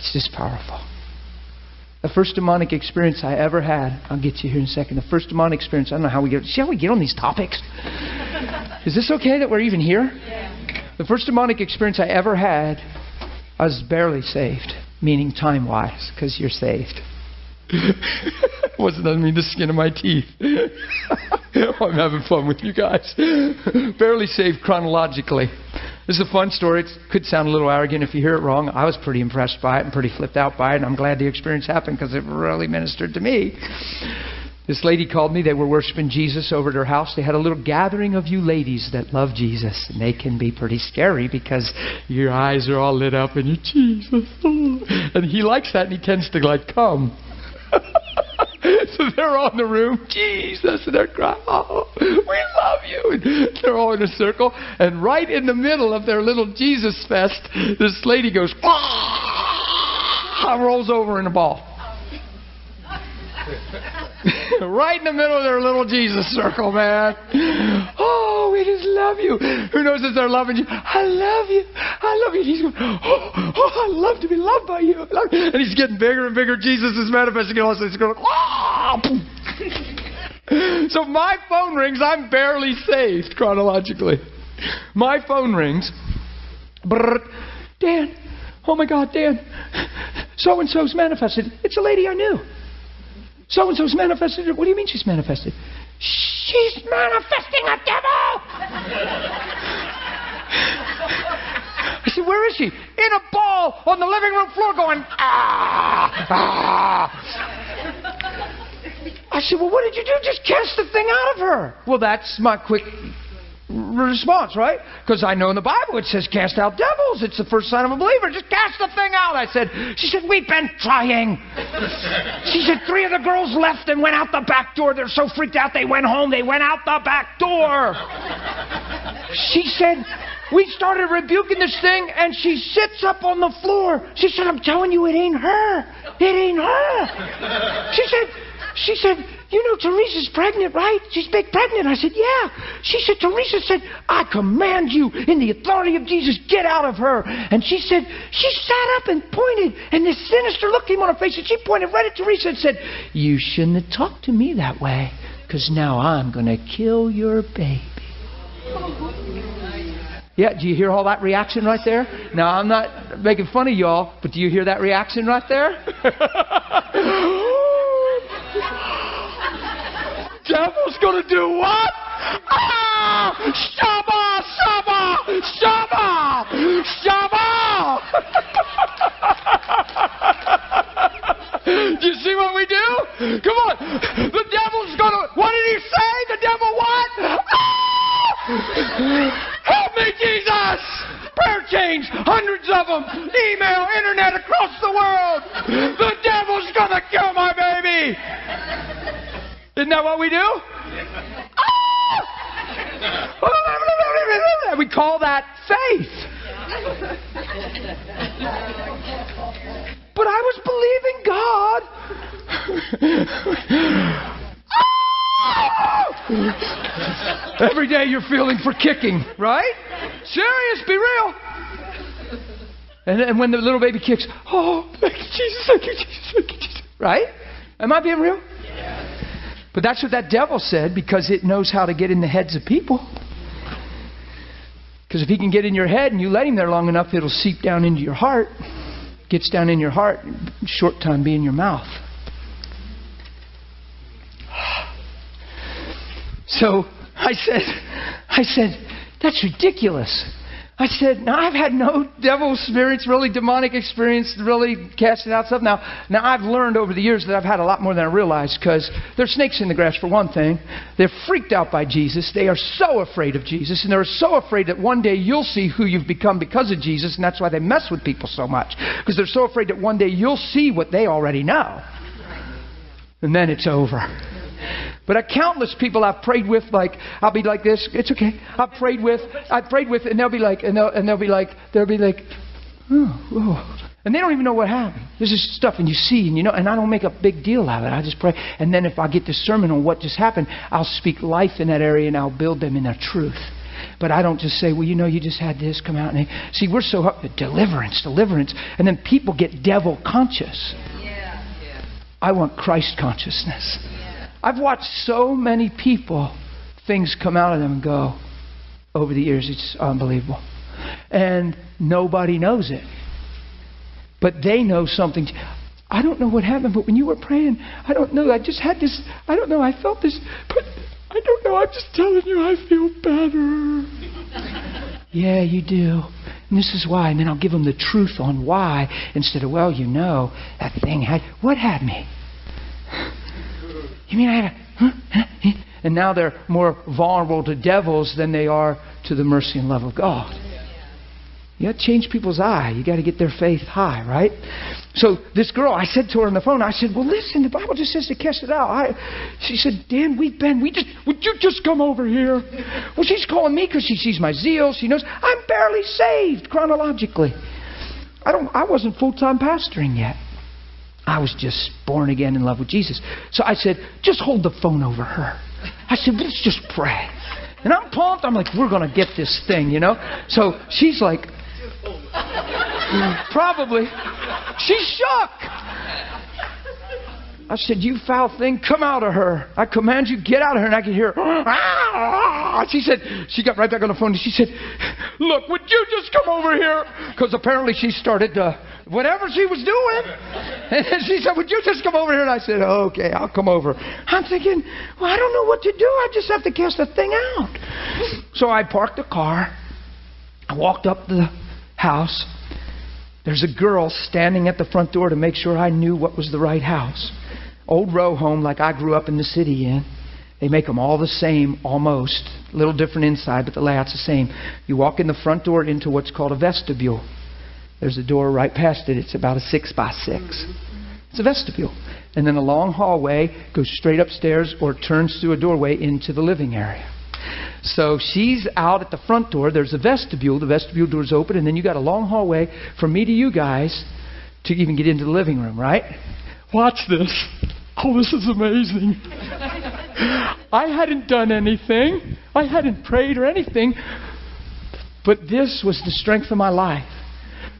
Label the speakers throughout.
Speaker 1: It's just powerful. The first demonic experience I ever had, I'll get to you here in a second. The first demonic experience, I don't know how we get, see how we get on these topics? Is this okay that we're even here? Yeah. The first demonic experience I ever had, I was barely saved, meaning time-wise, because you're saved. Doesn't mean the skin of my teeth. I'm having fun with you guys. Barely saved chronologically. This is a fun story. It could sound a little arrogant if you hear it wrong. I was pretty impressed by it and pretty flipped out by it, and I'm glad the experience happened because it really ministered to me. This lady called me. They were worshiping Jesus over at her house. They had a little gathering of you ladies that love Jesus, and they can be pretty scary because your eyes are all lit up and you're Jesus. And he likes that, and he tends to come. So they're all in the room, Jesus, and they're crying, oh, we love you. And they're all in a circle. And right in the middle of their little Jesus fest, this lady goes, rolls over in a ball. Right in the middle of their little Jesus circle, man. Oh, we just love you. Who knows if they're loving you? I love you. I love you. And he's going, I love to be loved by you. And he's getting bigger and bigger. Jesus is manifesting. And all of a sudden he's going, So my phone rings. I'm barely saved chronologically. My phone rings. Brrr. Dan. Oh my God, Dan. So-and-so's manifested. It's a lady I knew. So-and-so's manifested. What do you mean she's manifested? She's manifesting a devil! I said, where is she? In a ball on the living room floor going, ah, ah. I said, well, what did you do? Just cast the thing out of her. Well, that's my quick response, right? Because I know in the Bible it says cast out devils. It's the first sign of a believer. Just cast the thing out. She said, we've been trying. She said, 3 of the girls left and went out the back door. They're so freaked out they went home. They went out the back door. She said, we started rebuking this thing and she sits up on the floor. She said, I'm telling you, it ain't her. It ain't her. She said, you know Teresa's pregnant, right? She's big pregnant. I said, yeah. She said, Teresa said, I command you in the authority of Jesus, get out of her. And she said, she sat up and pointed, and this sinister look came on her face, and she pointed right at Teresa and said, you shouldn't have talked to me that way, because now I'm going to kill your baby. Yeah, do you hear all that reaction right there? Now, I'm not making fun of y'all, but do you hear that reaction right there? Devil's going to do what? Ah! Shaba! Shaba! Shaba! Shaba! Do you see what we do? Come on. The devil's going to... What did he say? The devil what? Ah! Help me, Jesus! Prayer change. Hundreds of them. Email, internet, across the world. The devil's going to kill my baby. Isn't that what we do? Ah! We call that faith. But I was believing God. Every day you're feeling for kicking, right? Serious, be real. And when the little baby kicks, oh, thank you, Jesus, thank you, Jesus, thank you, Jesus. Right? Am I being real? But that's what that devil said, because it knows how to get in the heads of people. Because if he can get in your head and you let him there long enough, it'll seep down into your heart. Gets down in your heart, short time be in your mouth. So I said, that's ridiculous. I said, now I've had no devil experience, really demonic experience, really casting out stuff. Now I've learned over the years that I've had a lot more than I realized, because there's snakes in the grass for one thing. They're freaked out by Jesus. They are so afraid of Jesus, and they're so afraid that one day you'll see who you've become because of Jesus, and that's why they mess with people so much, because they're so afraid that one day you'll see what they already know. And then it's over. But countless people I've prayed with, like, I'll be like this, it's okay. I've prayed with, and they'll be like, oh. And they don't even know what happened. This is stuff, and you see, and you know, and I don't make a big deal out of it. I just pray. And then if I get discernment on what just happened, I'll speak life in that area, and I'll build them in their truth. But I don't just say, well, you just had this come out. See, we're so deliverance. And then people get devil conscious. I want Christ consciousness. I've watched so many people, things come out of them and go over the years. It's unbelievable. And nobody knows it. But they know something. I don't know what happened, but when you were praying, I don't know. I just had this. I don't know. I felt this. But I don't know. I'm just telling you, I feel better. Yeah, you do. And this is why. And then I'll give them the truth on why instead of, well, that thing had. What had me? You mean I had a... And now they're more vulnerable to devils than they are to the mercy and love of God. You got to change people's eye. You got to get their faith high, right? So this girl, I said to her on the phone, I said, well, listen, the Bible just says to cast it out. She said, Dan, would you just come over here? Well, she's calling me because she sees my zeal. She knows I'm barely saved chronologically. I wasn't full-time pastoring yet. I was just born again in love with Jesus. So I said, just hold the phone over her. I said, let's just pray. And I'm pumped. I'm like, we're going to get this thing, So she's like, probably. She's shook. I said, you foul thing, come out of her. I command you, get out of her. And I could hear her. She said, she got right back on the phone and she said, look, would you just come over here? Because apparently she started whatever she was doing. And she said, would you just come over here? And I said, okay, I'll come over. I'm thinking, well, I don't know what to do. I just have to cast the thing out. So I parked the car. I walked up the house. There's a girl standing at the front door to make sure I knew what was the right house. Old row home like I grew up in the city in. They make them all the same, almost. A little different inside, but the layout's the same. You walk in the front door into what's called a vestibule. There's a door right past it. It's about a 6x6. It's a vestibule. And then a long hallway goes straight upstairs or turns through a doorway into the living area. So she's out at the front door. There's a vestibule. The vestibule door's open. And then you got a long hallway from me to you guys to even get into the living room, right? Watch this. Oh, this is amazing. I hadn't done anything. I hadn't prayed or anything. But this was the strength of my life.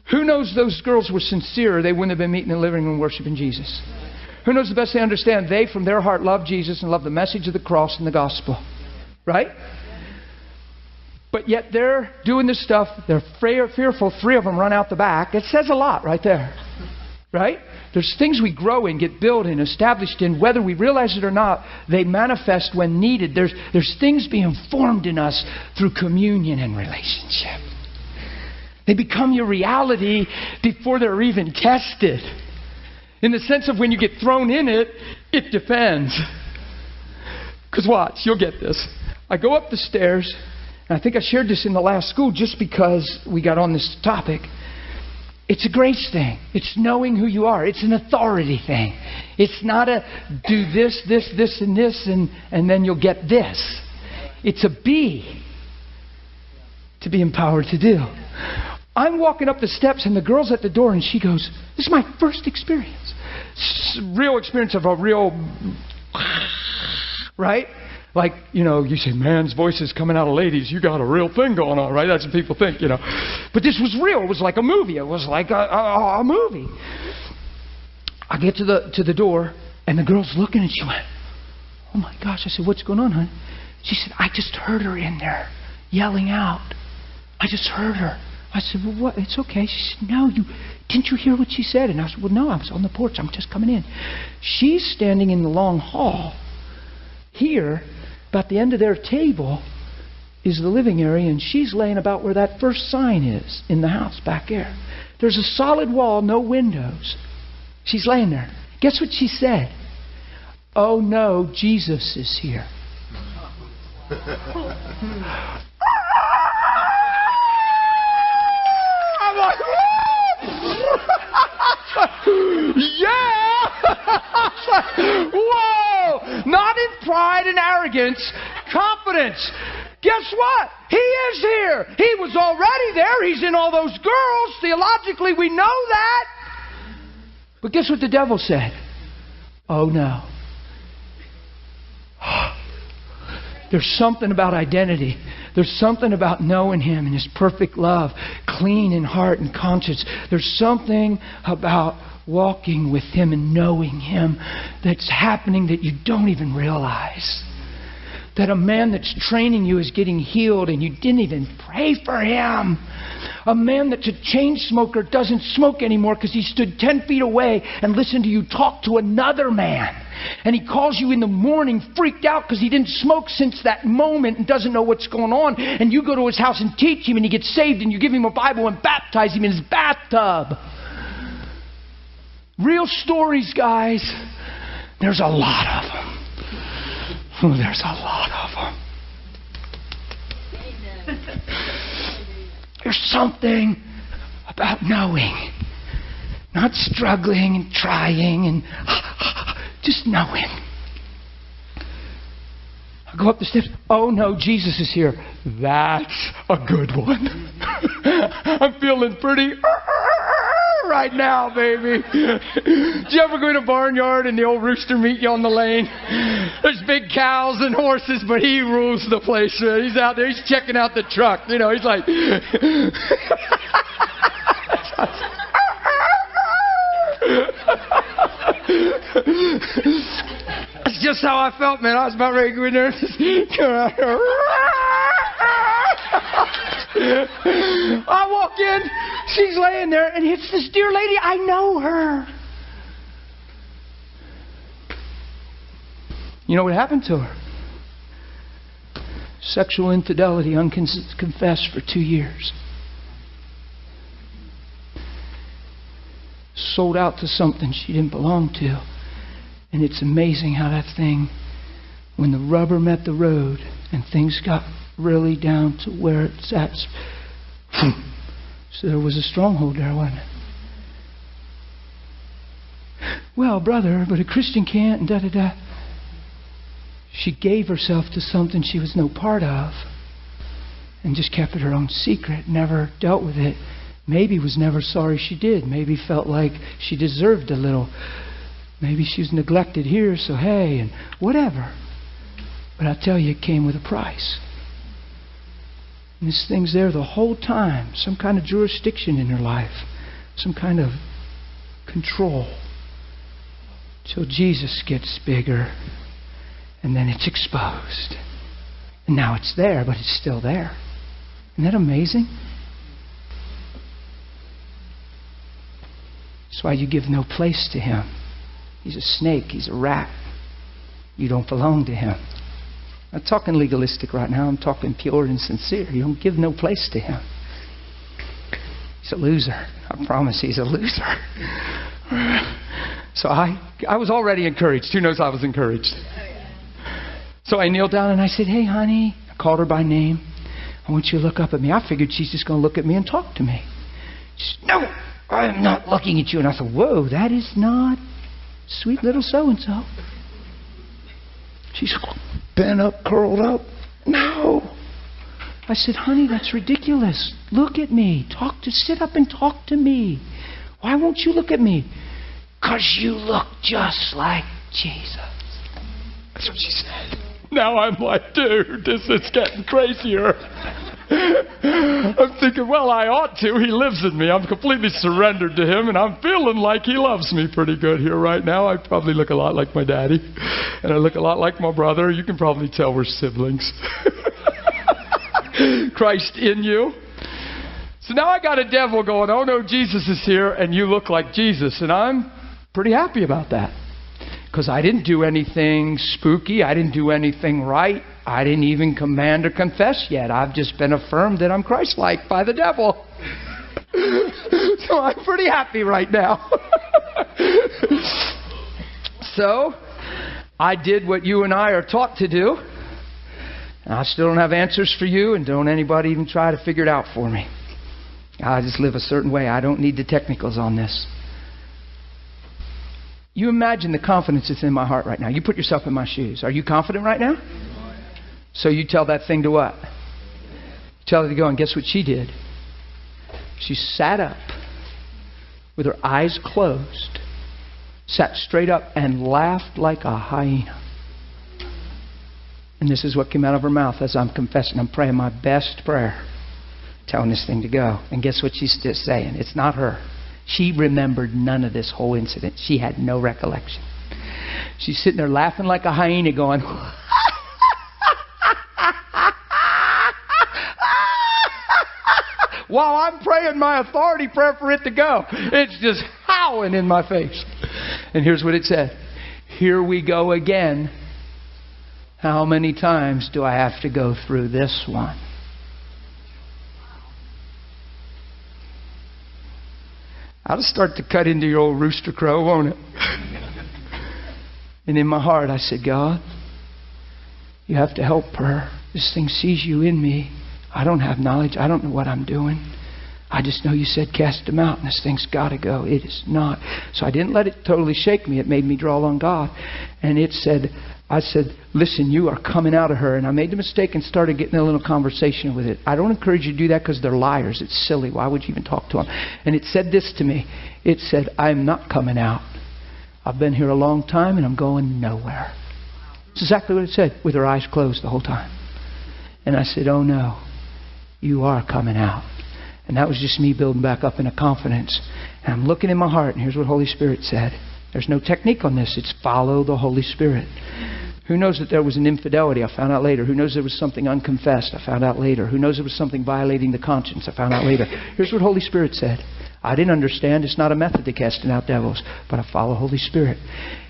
Speaker 1: Who knows those girls were sincere, they wouldn't have been meeting in the living room worshiping Jesus. Who knows the best they understand? They, from their heart, love Jesus and love the message of the cross and the gospel. Right? But yet they're doing this stuff. They're fearful. 3 of them run out the back. It says a lot right there. Right? There's things we grow in, get built in, established in. Whether we realize it or not, they manifest when needed. There's things being formed in us through communion and relationship. They become your reality before they're even tested. In the sense of when you get thrown in it, it defends. Because watch, you'll get this. I go up the stairs, and I think I shared this in the last school just because we got on this topic. It's a grace thing. It's knowing who you are. It's an authority thing. It's not a do this, and this, and then you'll get this. It's a be to be empowered to do. I'm walking up the steps and the girl's at the door and she goes, this is my first experience. Real experience of a real, right? Like, you say, man's voice is coming out of ladies. You got a real thing going on, right? That's what people think, But this was real. It was like a movie. It was like a movie. I get to the door and the girl's looking and she went, oh my gosh. I said, what's going on, honey? She said, I just heard her in there yelling out. I just heard her. I said, well, what? It's okay. She said, no, didn't you hear what she said? And I said, well, no, I was on the porch. I'm just coming in. She's standing in the long hall. Here, about the end of their table, is the living area, and she's laying about where that first sign is in the house back there. There's a solid wall, no windows. She's laying there. Guess what she said? Oh, no, Jesus is here. I'm like, yeah! Whoa! Not in pride and arrogance, confidence. Guess what? He is here. He was already there. He's in all those girls. Theologically, we know that. But guess what the devil said? Oh, no. There's something about identity. There's something about knowing Him and His perfect love, clean in heart and conscience. There's something about walking with Him and knowing Him that's happening that you don't even realize. That a man that's training you is getting healed and you didn't even pray for him. A man that's a chain smoker doesn't smoke anymore because he stood 10 feet away and listened to you talk to another man. And he calls you in the morning freaked out because he didn't smoke since that moment and doesn't know what's going on. And you go to his house and teach him and he gets saved and you give him a Bible and baptize him in his bathtub. Real stories, guys. There's a lot of them. Oh, there's a lot of them. There's something about knowing. Not struggling and trying and just knowing. I go up the steps. Oh no, Jesus is here. That's a good one. I'm feeling pretty right now, baby. Did you ever go to a barnyard and the old rooster meet you on the lane? There's big cows and horses, but he rules the place. He's out there. He's checking out the truck. You know, he's like... That's just how I felt, man. I was about ready to go in there and just come out here. I walk in, she's laying there, and it's this dear lady. I know her. You know what happened to her? Sexual infidelity, unconfessed for 2 years. Sold out to something she didn't belong to. And it's amazing how that thing, when the rubber met the road and things got really down to where it's at. So there was a stronghold there, wasn't it? Well, brother, but a Christian can't, and da-da-da. She gave herself to something she was no part of and just kept it her own secret, never dealt with it. Maybe was never sorry she did. Maybe felt like she deserved a little. Maybe she was neglected here, so hey, and whatever. But I tell you, it came with a price. And this thing's there the whole time. Some kind of jurisdiction in her life. Some kind of control. Till Jesus gets bigger. And then it's exposed. And now it's there, but it's still there. Isn't that amazing? That's why you give no place to him. He's a snake. He's a rat. You don't belong to him. I'm not talking legalistic right now. I'm talking pure and sincere. You don't give no place to him. He's a loser. I promise he's a loser. So I was already encouraged. Who knows I was encouraged? So I kneeled down and I said, hey, honey. I called her by name. I want you to look up at me. I figured she's just going to look at me and talk to me. She said, no, I'm not looking at you. And I thought, whoa, that is not sweet little so-and-so. She's bent up, curled up. No. I said, honey, that's ridiculous. Look at me. Sit up and talk to me. Why won't you look at me? Because you look just like Jesus. That's what she said. Now I'm like, dude, this is getting crazier. I'm thinking, well, I ought to. He lives in me. I'm completely surrendered to him, and I'm feeling like he loves me pretty good here right now. I probably look a lot like my daddy, and I look a lot like my brother. You can probably tell we're siblings. Christ in you. So now I got a devil going, oh no, Jesus is here, and you look like Jesus. And I'm pretty happy about that. Because I didn't do anything spooky. I didn't do anything right. I didn't even command or confess yet. I've just been affirmed that I'm Christ-like by the devil. So I'm pretty happy right now. So I did what you and I are taught to do. And I still don't have answers for you, and don't anybody even try to figure it out for me. I just live a certain way. I don't need the technicals on this. You imagine the confidence that's in my heart right now. You put yourself in my shoes. Are you confident right now? So you tell that thing to what? Tell it to go, and guess what she did? She sat up with her eyes closed, sat straight up and laughed like a hyena. And this is what came out of her mouth as I'm confessing. I'm praying my best prayer, telling this thing to go. And guess what she's just saying? It's not her. She remembered none of this whole incident. She had no recollection. She's sitting there laughing like a hyena going, while I'm praying my authority prayer for it to go. It's just howling in my face. And here's what it said. Here we go again. How many times do I have to go through this one? I'll start to cut into your old rooster crow, won't it? And in my heart I said, God, you have to help her. This thing sees you in me. I don't have knowledge. I don't know what I'm doing. I just know you said cast him out, and this thing's got to go. It is not. So I didn't let it totally shake me. It made me draw on God. And it said, I said, listen, you are coming out of her. And I made the mistake and started getting a little conversation with it. I don't encourage you to do that because they're liars. It's silly. Why would you even talk to them? And it said this to me. It said, I'm not coming out. I've been here a long time and I'm going nowhere. It's exactly what it said, with her eyes closed the whole time. And I said, oh no, you are coming out. And that was just me building back up in a confidence. And I'm looking in my heart, and here's what Holy Spirit said. There's no technique on this. It's follow the Holy Spirit. Who knows that there was an infidelity? I found out later. Who knows there was something unconfessed? I found out later. Who knows there was something violating the conscience? I found out later. Here's what Holy Spirit said. I didn't understand. It's not a method to casting out devils, but I follow Holy Spirit.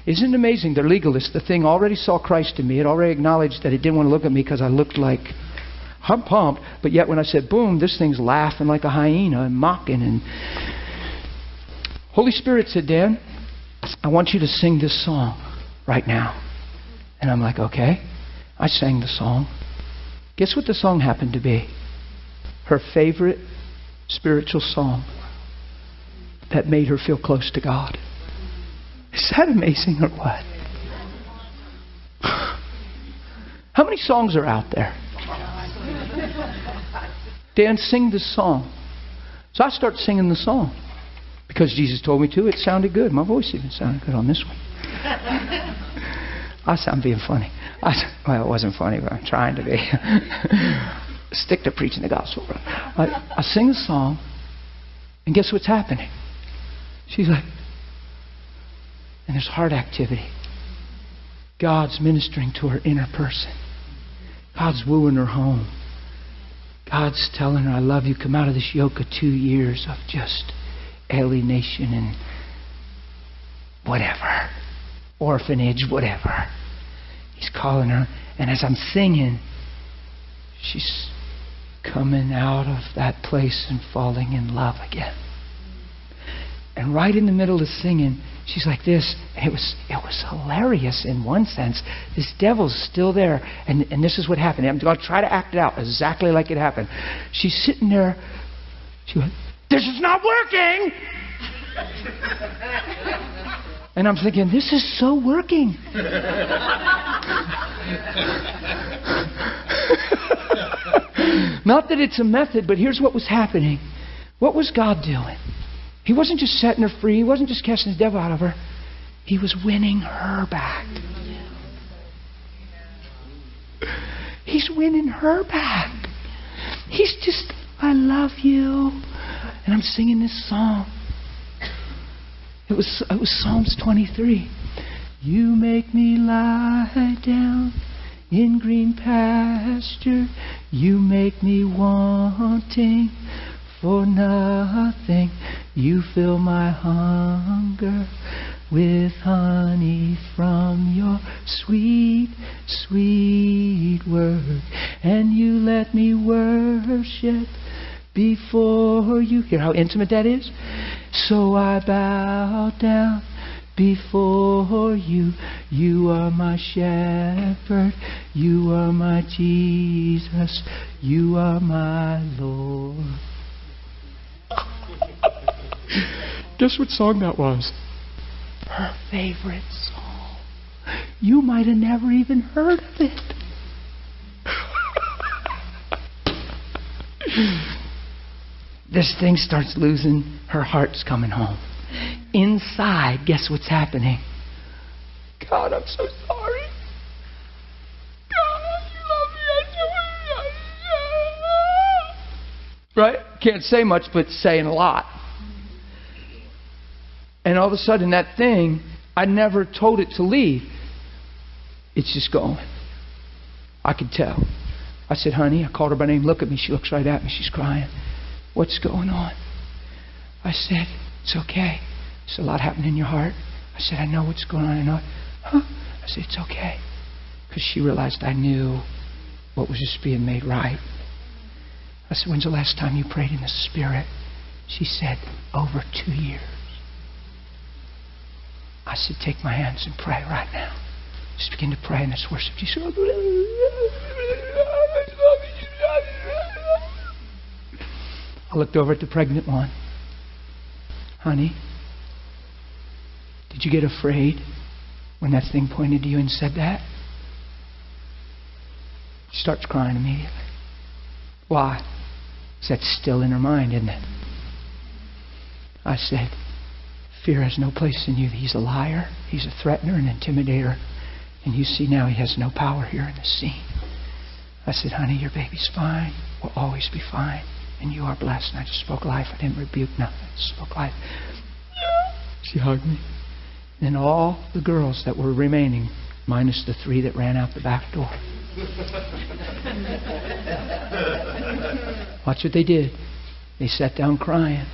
Speaker 1: Isn't it amazing? They're legalists. The thing already saw Christ in me. It already acknowledged that it didn't want to look at me because I looked like... I'm pumped, but yet when I said boom, this thing's laughing like a hyena and mocking. And Holy Spirit said, Dan, I want you to sing this song right now. And I'm like, okay. I sang the song. Guess what the song happened to be? Her favorite spiritual song that made her feel close to God. Is that amazing or what? How many songs are out there? Dan, sing this song. So I start singing the song. Because Jesus told me to. It sounded good. My voice even sounded good on this one. I sound being funny. Well, it wasn't funny, but I'm trying to be. Stick to preaching the gospel, bro. I sing the song, and guess what's happening? She's like, and there's heart activity. God's ministering to her inner person. God's wooing her home. God's telling her, I love you. Come out of this yoke of 2 years of just alienation and whatever. Orphanage, whatever. He's calling her. And as I'm singing, she's coming out of that place and falling in love again. And right in the middle of singing, she's like this. And it was hilarious in one sense. This devil's still there. And this is what happened. I'm going to try to act it out exactly like it happened. She's sitting there. She went, this is not working. And I'm thinking, this is so working. Not that it's a method, but here's what was happening. What was God doing? He wasn't just setting her free. He wasn't just casting the devil out of her. He was winning her back. He's winning her back. He's just, I love you. And I'm singing this song. It was Psalms 23. You make me lie down in green pasture. You make me wanting for nothing. You fill my hunger with honey from your sweet, sweet word. And you let me worship before you. Hear how intimate that is? So I bow down before you. You are my shepherd. You are my Jesus. You are my Lord. Guess what song that was? Her favorite song. You might have never even heard of it. This thing starts losing, her heart's coming home. Inside, guess what's happening? God, I'm so sorry. God. Right? Can't say much, but saying a lot. And all of a sudden that thing, I never told it to leave. It's just going. I could tell. I said, honey, I called her by name. Look at me. She looks right at me. She's crying. What's going on? I said, it's okay. There's a lot happening in your heart. I said, I know what's going on. I know it. Huh? I said, it's okay. Because she realized I knew what was just being made right. I said, when's the last time you prayed in the Spirit? She said, over 2 years. I said, take my hands and pray right now. Just begin to pray in this worship. She said, I looked over at the pregnant one. Honey, did you get afraid when that thing pointed to you and said that? She starts crying immediately. Why? Because that's still in her mind, isn't it? I said, fear has no place in you. He's a liar. He's a threatener, an intimidator. And you see now he has no power here in the scene. I said, honey, your baby's fine. Will always be fine. And you are blessed. And I just spoke life. I didn't rebuke nothing. I just spoke life. She hugged me. And all the girls that were remaining, minus the 3 that ran out the back door. Watch what they did. They sat down crying.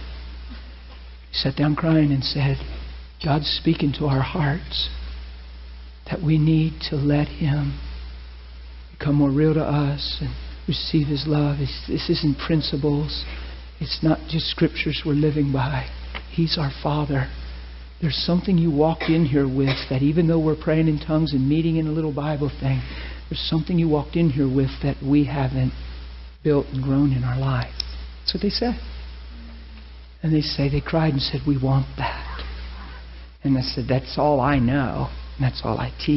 Speaker 1: Sat down crying and said, God's speaking to our hearts that we need to let Him become more real to us and receive His love. This isn't principles. It's not just scriptures we're living by. He's our Father. There's something you walked in here with that even though we're praying in tongues and meeting in a little Bible thing, there's something you walked in here with that we haven't built and grown in our life. That's what they said. And they cried and said, we want that. And I said, that's all I know. And that's all I teach.